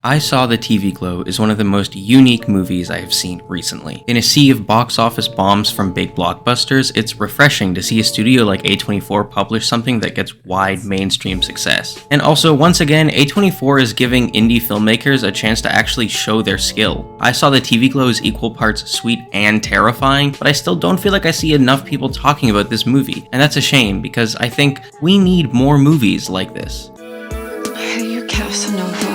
I Saw the TV Glow is one of the most unique movies I have seen recently. In a sea of box office bombs from big blockbusters, it's refreshing to see a studio like A24 publish something that gets wide mainstream success. And also, once again, A24 is giving indie filmmakers a chance to actually show their skill. I Saw the TV Glow is equal parts sweet and terrifying, but I still don't feel like I see enough people talking about this movie. And that's a shame, because I think we need more movies like this. Hey, you Casanova.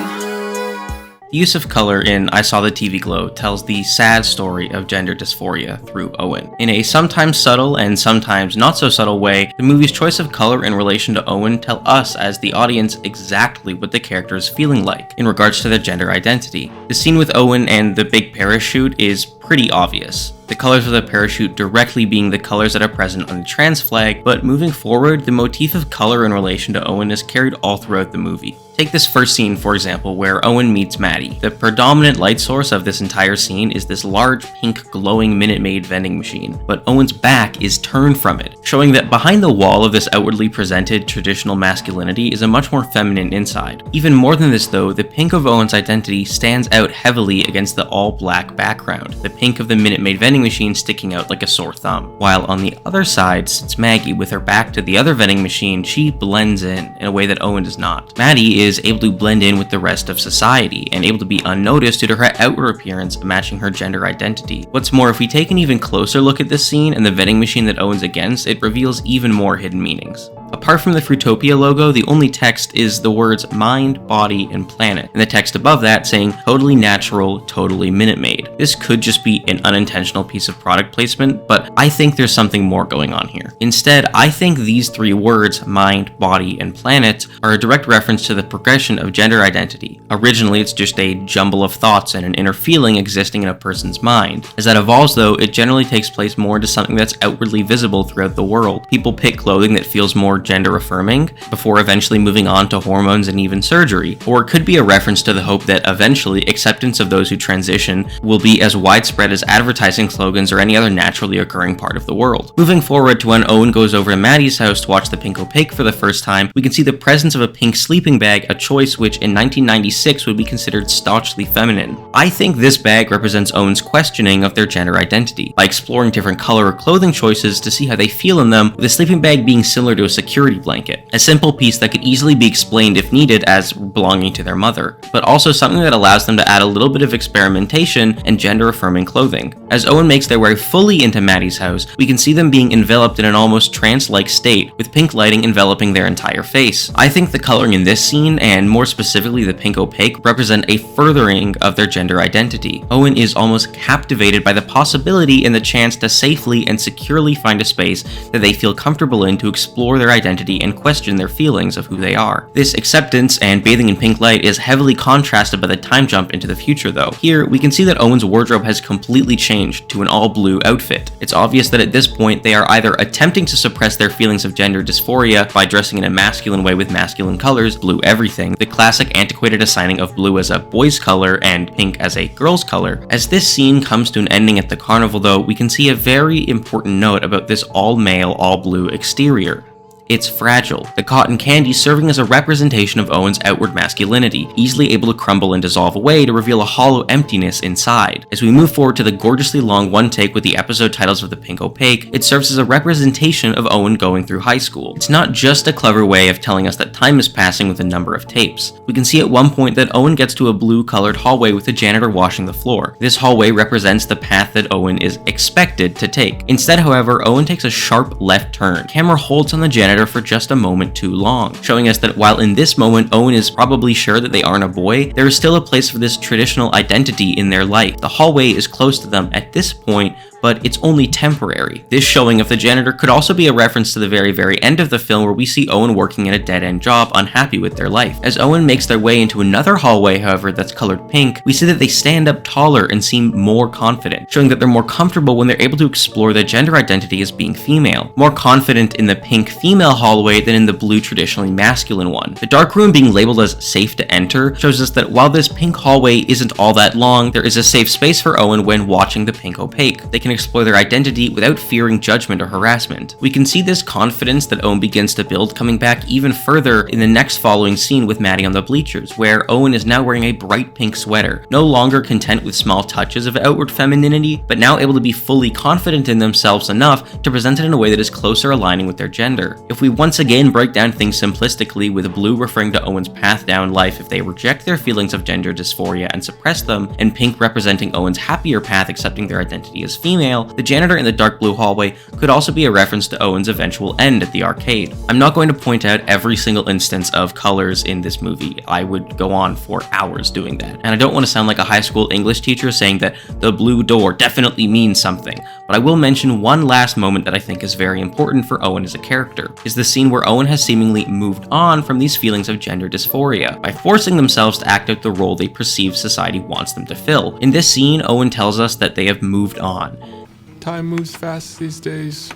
The use of color in I Saw the TV Glow tells the sad story of gender dysphoria through Owen. In a sometimes subtle and sometimes not so subtle way, the movie's choice of color in relation to Owen tell us as the audience exactly what the character is feeling like in regards to their gender identity. The scene with Owen and the big parachute is pretty obvious. The colors of the parachute directly being the colors that are present on the trans flag, but moving forward, the motif of color in relation to Owen is carried all throughout the movie. Take this first scene, for example, where Owen meets Maddie. The predominant light source of this entire scene is this large, pink, glowing Minute Maid vending machine, but Owen's back is turned from it, showing that behind the wall of this outwardly presented traditional masculinity is a much more feminine inside. Even more than this though, the pink of Owen's identity stands out heavily against the all-black background, the pink of the Minute Maid vending machine sticking out like a sore thumb. While on the other side sits Maggie with her back to the other vending machine. She blends in a way that Owen does not. Maddie is able to blend in with the rest of society and able to be unnoticed due to her outward appearance matching her gender identity. What's more, if we take an even closer look at this scene and the vending machine that Owen's against, it reveals even more hidden meanings. Apart from the Fruitopia logo, the only text is the words mind, body, and planet, and the text above that saying totally natural, totally Minute Maid. This could just be an unintentional piece of product placement, but I think there's something more going on here. Instead, I think these three words, mind, body, and planet, are a direct reference to the progression of gender identity. Originally, it's just a jumble of thoughts and an inner feeling existing in a person's mind. As that evolves though, it generally takes place more into something that's outwardly visible throughout the world. People pick clothing that feels more gender affirming before eventually moving on to hormones and even surgery, or it could be a reference to the hope that eventually acceptance of those who transition will be as widespread as advertising slogans or any other naturally occurring part of the world. Moving forward to when Owen goes over to Maddie's house to watch the pink opaque for the first time, we can see the presence of a pink sleeping bag, a choice which in 1996 would be considered staunchly feminine. I think this bag represents Owen's questioning of their gender identity, by exploring different color or clothing choices to see how they feel in them, with the sleeping bag being similar to a security blanket, a simple piece that could easily be explained if needed as belonging to their mother, but also something that allows them to add a little bit of experimentation and gender-affirming clothing. As Owen makes their way fully into Maddie's house, we can see them being enveloped in an almost trance-like state, with pink lighting enveloping their entire face. I think the coloring in this scene, and more specifically the pink opaque, represent a furthering of their gender identity. Owen is almost captivated by the possibility and the chance to safely and securely find a space that they feel comfortable in to explore their identity and question their feelings of who they are. This acceptance and bathing in pink light is heavily contrasted by the time jump into the future though. Here, we can see that Owen's wardrobe has completely changed to an all-blue outfit. It's obvious that at this point they are either attempting to suppress their feelings of gender dysphoria by dressing in a masculine way with masculine colors, blue everything, the classic antiquated assigning of blue as a boy's color and pink as a girl's color. As this scene comes to an ending at the carnival though, we can see a very important note about this all-male, all-blue exterior. It's fragile, the cotton candy serving as a representation of Owen's outward masculinity, easily able to crumble and dissolve away to reveal a hollow emptiness inside. As we move forward to the gorgeously long one take with the episode titles of the pink opaque, it serves as a representation of Owen going through high school. It's not just a clever way of telling us that time is passing with a number of tapes. We can see at one point that Owen gets to a blue-colored hallway with a janitor washing the floor. This hallway represents the path that Owen is expected to take. Instead, however, Owen takes a sharp left turn. The camera holds on the janitor for just a moment too long, showing us that while in this moment Owen is probably sure that they aren't a boy, there is still a place for this traditional identity in their life. The hallway is close to them at this point, but it's only temporary. This showing of the janitor could also be a reference to the very end of the film where we see Owen working in a dead-end job, unhappy with their life. As Owen makes their way into another hallway, however, that's colored pink, we see that they stand up taller and seem more confident, showing that they're more comfortable when they're able to explore their gender identity as being female. More confident in the pink female hallway than in the blue traditionally masculine one. The dark room being labeled as safe to enter shows us that while this pink hallway isn't all that long, there is a safe space for Owen when watching the pink opaque. They can explore their identity without fearing judgment or harassment. We can see this confidence that Owen begins to build coming back even further in the next following scene with Maddie on the bleachers, where Owen is now wearing a bright pink sweater, no longer content with small touches of outward femininity, but now able to be fully confident in themselves enough to present it in a way that is closer aligning with their gender. If we once again break down things simplistically, with blue referring to Owen's path down life if they reject their feelings of gender dysphoria and suppress them, and pink representing Owen's happier path accepting their identity as female, the janitor in the dark blue hallway could also be a reference to Owen's eventual end at the arcade. I'm not going to point out every single instance of colors in this movie. I would go on for hours doing that. And I don't want to sound like a high school English teacher saying that the blue door definitely means something, but I will mention one last moment that I think is very important for Owen as a character, is the scene where Owen has seemingly moved on from these feelings of gender dysphoria by forcing themselves to act out the role they perceive society wants them to fill. In this scene, Owen tells us that they have moved on. Time moves fast these days.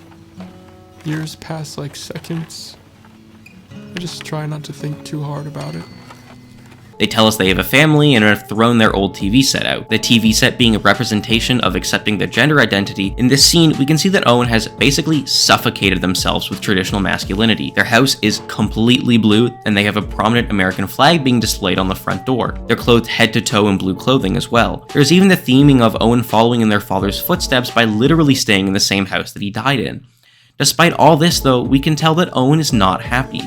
Years pass like seconds. I just try not to think too hard about it. They tell us they have a family and have thrown their old TV set out. The TV set being a representation of accepting their gender identity. In this scene, we can see that Owen has basically suffocated themselves with traditional masculinity. Their house is completely blue, and they have a prominent American flag being displayed on the front door. They're clothed head to toe in blue clothing as well. There's even the theming of Owen following in their father's footsteps by literally staying in the same house that he died in. Despite all this though, we can tell that Owen is not happy.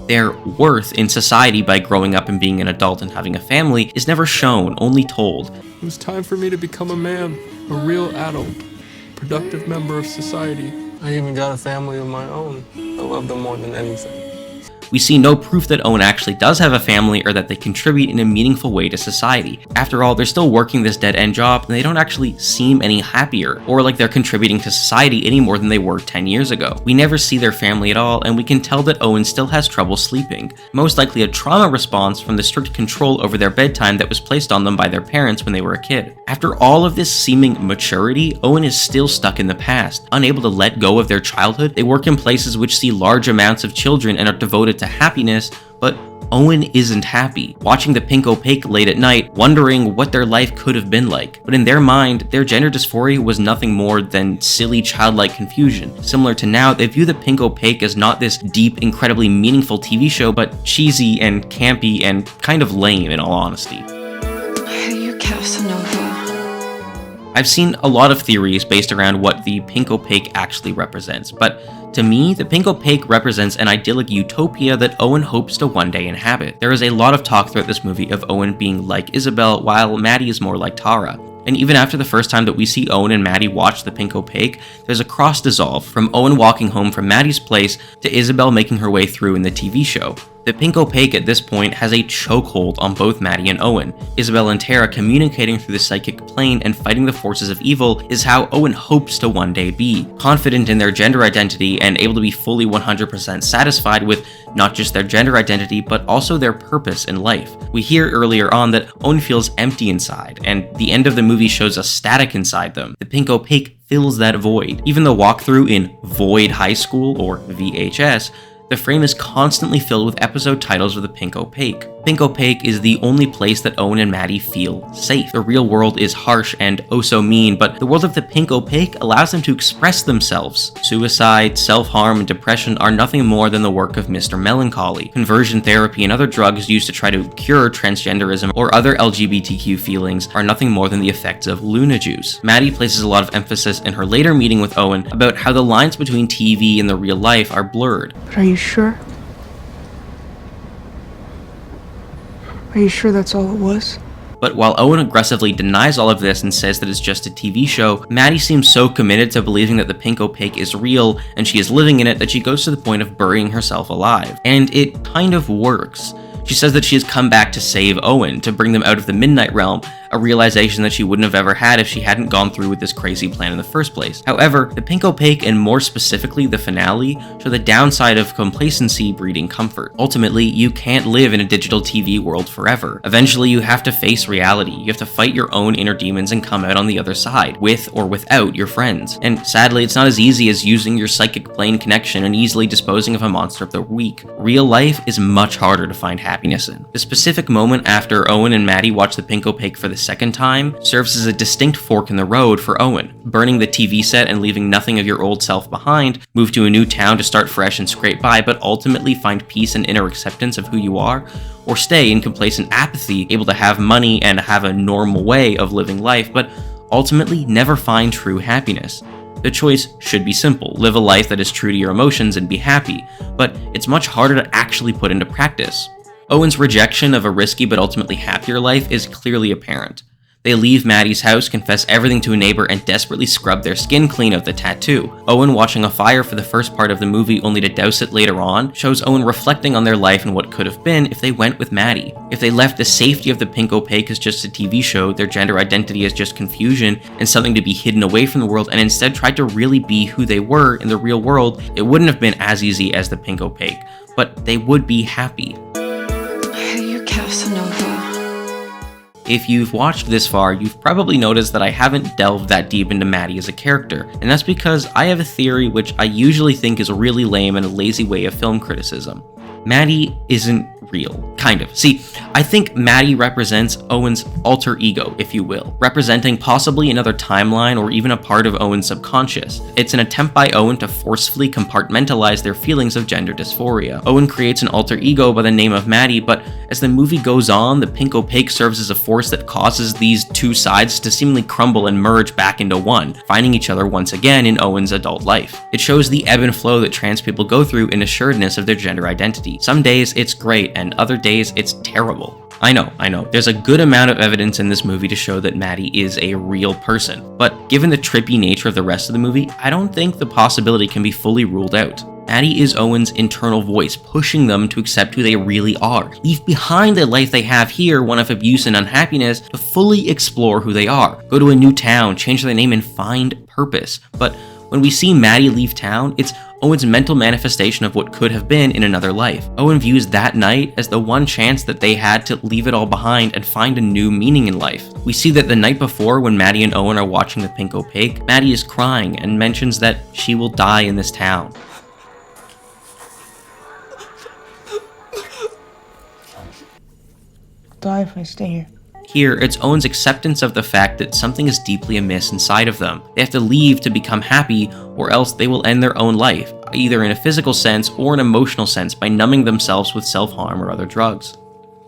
Their worth in society by growing up and being an adult and having a family is never shown, only told. It was time for me to become a man, a real adult, productive member of society. I even got a family of my own. I love them more than anything. We see no proof that Owen actually does have a family or that they contribute in a meaningful way to society. After all, they're still working this dead-end job and they don't actually seem any happier or like they're contributing to society any more than they were 10 years ago. We never see their family at all, and we can tell that Owen still has trouble sleeping, most likely a trauma response from the strict control over their bedtime that was placed on them by their parents when they were a kid. After all of this seeming maturity, Owen is still stuck in the past, unable to let go of their childhood. They work in places which see large amounts of children and are devoted to happiness, but Owen isn't happy, watching the pink opaque late at night, wondering what their life could have been like. But in their mind, their gender dysphoria was nothing more than silly childlike confusion. Similar to now, they view the pink opaque as not this deep, incredibly meaningful TV show, but cheesy and campy and kind of lame in all honesty. Hey, you Casanova. I've seen a lot of theories based around what the pink opaque actually represents, but to me, the pink opaque represents an idyllic utopia that Owen hopes to one day inhabit. There is a lot of talk throughout this movie of Owen being like Isabel, while Maddie is more like Tara. And even after the first time that we see Owen and Maddie watch the pink opaque, there's a cross dissolve from Owen walking home from Maddie's place to Isabel making her way through in the TV show. The pink opaque at this point has a chokehold on both Maddie and Owen. Isabel and Tara communicating through the psychic plane and fighting the forces of evil is how Owen hopes to one day be, confident in their gender identity and able to be fully 100% satisfied with not just their gender identity, but also their purpose in life. We hear earlier on that Owen feels empty inside, and the end of the movie shows a static inside them. The pink opaque fills that void. Even the walkthrough in Void High School, or VHS, the frame is constantly filled with episode titles of the pink opaque. Pink opaque is the only place that Owen and Maddie feel safe. The real world is harsh and oh so mean, but the world of the pink opaque allows them to express themselves. Suicide, self-harm, and depression are nothing more than the work of Mr. Melancholy. Conversion therapy and other drugs used to try to cure transgenderism or other LGBTQ feelings are nothing more than the effects of Luna Juice. Maddie places a lot of emphasis in her later meeting with Owen about how the lines between TV and the real life are blurred. But are you sure? Are you sure that's all it was? But while Owen aggressively denies all of this and says that it's just a TV show, Maddie seems so committed to believing that the pink opaque is real and she is living in it that she goes to the point of burying herself alive. And it kind of works. She says that she has come back to save Owen, to bring them out of the Midnight Realm, a realization that she wouldn't have ever had if she hadn't gone through with this crazy plan in the first place. However, the pink opaque, and more specifically the finale, show the downside of complacency breeding comfort. Ultimately, you can't live in a digital TV world forever. Eventually, you have to face reality. You have to fight your own inner demons and come out on the other side, with or without your friends. And sadly, it's not as easy as using your psychic plane connection and easily disposing of a monster of the week. Real life is much harder to find happiness in. The specific moment after Owen and Maddie watch the pink opaque for the second time serves as a distinct fork in the road for Owen. Burning the TV set and leaving nothing of your old self behind, move to a new town to start fresh and scrape by, but ultimately find peace and inner acceptance of who you are, or stay in complacent apathy, able to have money and have a normal way of living life, but ultimately never find true happiness. The choice should be simple: live a life that is true to your emotions and be happy, but it's much harder to actually put into practice. Owen's rejection of a risky but ultimately happier life is clearly apparent. They leave Maddie's house, confess everything to a neighbor, and desperately scrub their skin clean of the tattoo. Owen watching a fire for the first part of the movie only to douse it later on shows Owen reflecting on their life and what could have been if they went with Maddie. If they left the safety of the pink opaque as just a TV show, their gender identity as just confusion and something to be hidden away from the world, and instead tried to really be who they were in the real world, it wouldn't have been as easy as the pink opaque, but they would be happy. Hey, you Casanova. If you've watched this far, you've probably noticed that I haven't delved that deep into Maddie as a character, and that's because I have a theory which I usually think is really lame and a lazy way of film criticism. Maddie isn't real. Kind of. See, I think Maddie represents Owen's alter ego, if you will, representing possibly another timeline or even a part of Owen's subconscious. It's an attempt by Owen to forcefully compartmentalize their feelings of gender dysphoria. Owen creates an alter ego by the name of Maddie, but as the movie goes on, the pink opaque serves as a force that causes these two sides to seemingly crumble and merge back into one, finding each other once again in Owen's adult life. It shows the ebb and flow that trans people go through in assuredness of their gender identity. Some days it's great, and other days it's terrible. I know. There's a good amount of evidence in this movie to show that Maddie is a real person, but given the trippy nature of the rest of the movie, I don't think the possibility can be fully ruled out. Maddie is Owen's internal voice, pushing them to accept who they really are, leave behind the life they have here, one of abuse and unhappiness, to fully explore who they are, go to a new town, change their name, and find purpose. But when we see Maddie leave town, it's Owen's mental manifestation of what could have been in another life. Owen views that night as the one chance that they had to leave it all behind and find a new meaning in life. We see that the night before, when Maddie and Owen are watching the pink opaque, Maddie is crying and mentions that she will die in this town. I'll die if I stay here. Here, it's Owen's acceptance of the fact that something is deeply amiss inside of them. They have to leave to become happy, or else they will end their own life, either in a physical sense or an emotional sense, by numbing themselves with self-harm or other drugs.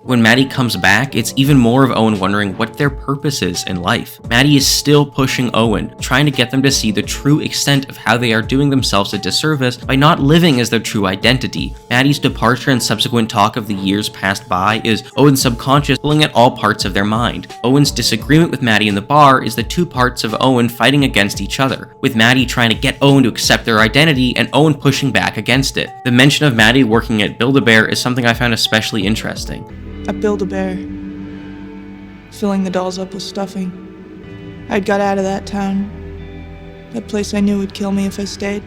When Maddie comes back, it's even more of Owen wondering what their purpose is in life. Maddie is still pushing Owen, trying to get them to see the true extent of how they are doing themselves a disservice by not living as their true identity. Maddie's departure and subsequent talk of the years passed by is Owen's subconscious pulling at all parts of their mind. Owen's disagreement with Maddie in the bar is the two parts of Owen fighting against each other, with Maddie trying to get Owen to accept their identity and Owen pushing back against it. The mention of Maddie working at Build-A-Bear is something I found especially interesting. I Build-A-Bear, filling the dolls up with stuffing. I'd got out of that town. That place I knew would kill me if I stayed.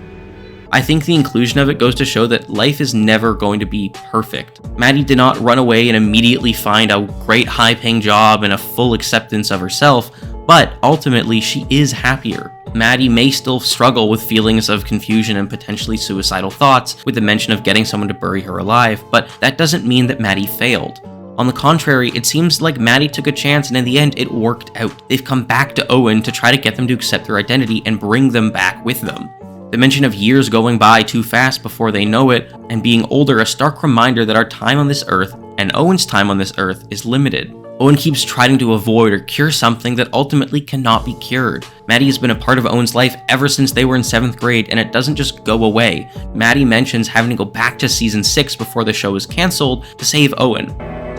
I think the inclusion of it goes to show that life is never going to be perfect. Maddie did not run away and immediately find a great high-paying job and a full acceptance of herself, but ultimately she is happier. Maddie may still struggle with feelings of confusion and potentially suicidal thoughts with the mention of getting someone to bury her alive, but that doesn't mean that Maddie failed. On the contrary, it seems like Maddie took a chance and in the end it worked out. They've come back to Owen to try to get them to accept their identity and bring them back with them. The mention of years going by too fast before they know it, and being older, a stark reminder that our time on this earth, and Owen's time on this earth, is limited. Owen keeps trying to avoid or cure something that ultimately cannot be cured. Maddie has been a part of Owen's life ever since they were in 7th grade, and it doesn't just go away. Maddie mentions having to go back to season 6 before the show is cancelled to save Owen.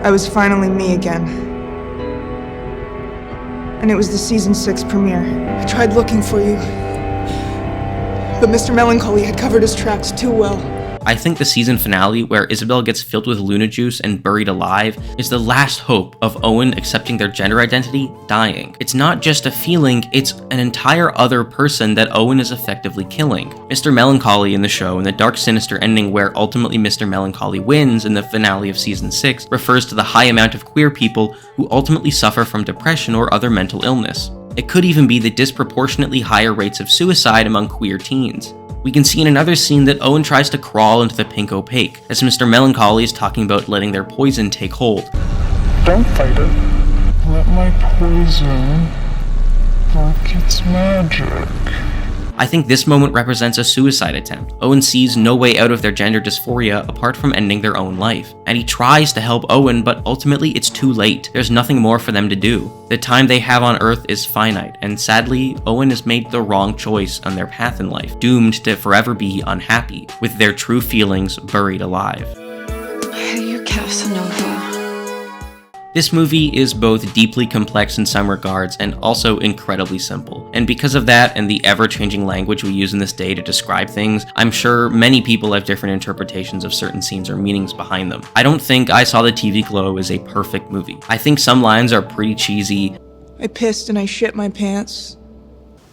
I was finally me again. And it was the season 6 premiere. I tried looking for you, but Mr. Melancholy had covered his tracks too well. I think the season finale, where Isabel gets filled with Luna juice and buried alive, is the last hope of Owen accepting their gender identity dying. It's not just a feeling, it's an entire other person that Owen is effectively killing. Mr. Melancholy in the show, and the dark sinister ending where ultimately Mr. Melancholy wins in the finale of season 6, refers to the high amount of queer people who ultimately suffer from depression or other mental illness. It could even be the disproportionately higher rates of suicide among queer teens. We can see in another scene that Owen tries to crawl into the pink opaque, as Mr. Melancholy is talking about letting their poison take hold. Don't fight it. Let my poison like it's magic. I think this moment represents a suicide attempt. Owen sees no way out of their gender dysphoria apart from ending their own life. And he tries to help Owen, but ultimately it's too late. There's nothing more for them to do. The time they have on Earth is finite, and sadly, Owen has made the wrong choice on their path in life, doomed to forever be unhappy, with their true feelings buried alive. Hey, you Casanova. This movie is both deeply complex in some regards and also incredibly simple. And because of that and the ever-changing language we use in this day to describe things, I'm sure many people have different interpretations of certain scenes or meanings behind them. I don't think I Saw the TV Glow is a perfect movie. I think some lines are pretty cheesy. I pissed and I shit my pants.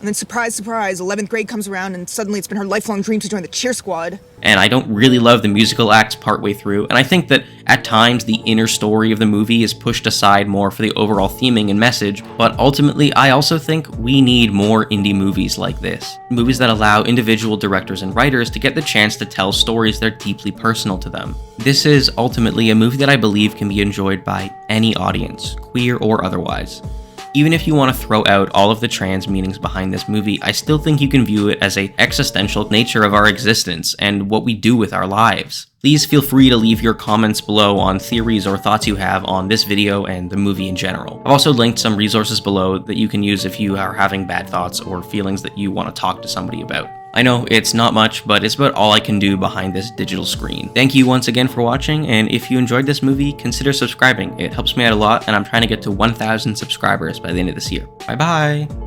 And then surprise, surprise, 11th grade comes around and suddenly it's been her lifelong dream to join the cheer squad. And I don't really love the musical acts partway through, and I think that at times the inner story of the movie is pushed aside more for the overall theming and message, but ultimately I also think we need more indie movies like this. Movies that allow individual directors and writers to get the chance to tell stories that are deeply personal to them. This is ultimately a movie that I believe can be enjoyed by any audience, queer or otherwise. Even if you want to throw out all of the trans meanings behind this movie, I still think you can view it as an existential nature of our existence and what we do with our lives. Please feel free to leave your comments below on theories or thoughts you have on this video and the movie in general. I've also linked some resources below that you can use if you are having bad thoughts or feelings that you want to talk to somebody about. I know it's not much, but it's about all I can do behind this digital screen. Thank you once again for watching, and if you enjoyed this movie, consider subscribing. It helps me out a lot, and I'm trying to get to 1,000 subscribers by the end of this year. Bye bye!